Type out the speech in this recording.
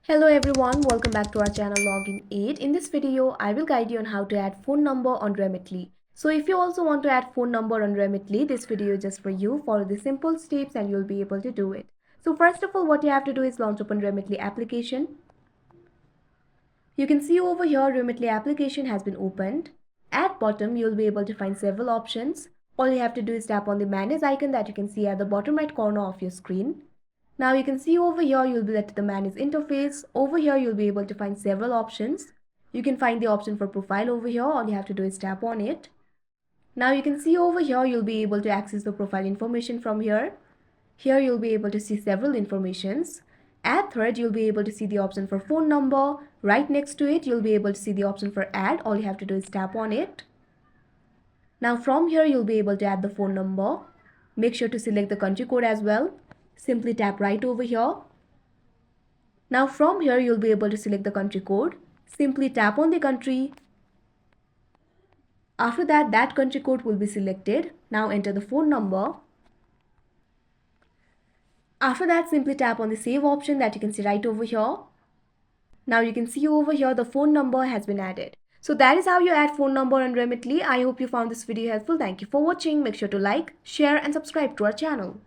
Hello everyone, welcome back to our channel Login 8. In this video, I will guide you on how to add phone number on Remitly. So if you also want to add phone number on Remitly, this video is just for you. Follow the simple steps and you'll be able to do it. So first of all, what you have to do is launch open Remitly application. You can see over here Remitly application has been opened. At bottom, you'll be able to find several options. All you have to do is tap on the manage icon that you can see at the bottom right corner of your screen. Now you can see over here you'll be led to the manage interface. Over here you'll be able to find several options. You can find the option for profile over here. All you have to do is tap on it. Now you can see over here you'll be able to access the profile information from here. Here you'll be able to see several informations. At third you'll be able to see the option for phone number. Right next to it you'll be able to see the option for add. All you have to do is tap on it. Now from here you'll be able to add the phone number. Make sure to select the country code as well. Simply tap right over here. Now from here you'll be able to select the country code. Simply tap on the country. After that country code will be selected. Now enter the phone number. After that, simply tap on the save option that you can see right over here. Now you can see over here the phone number has been added. So that is how you add phone number on Remitly. I hope you found this video helpful. Thank you for watching. Make sure to like, share and subscribe to our channel.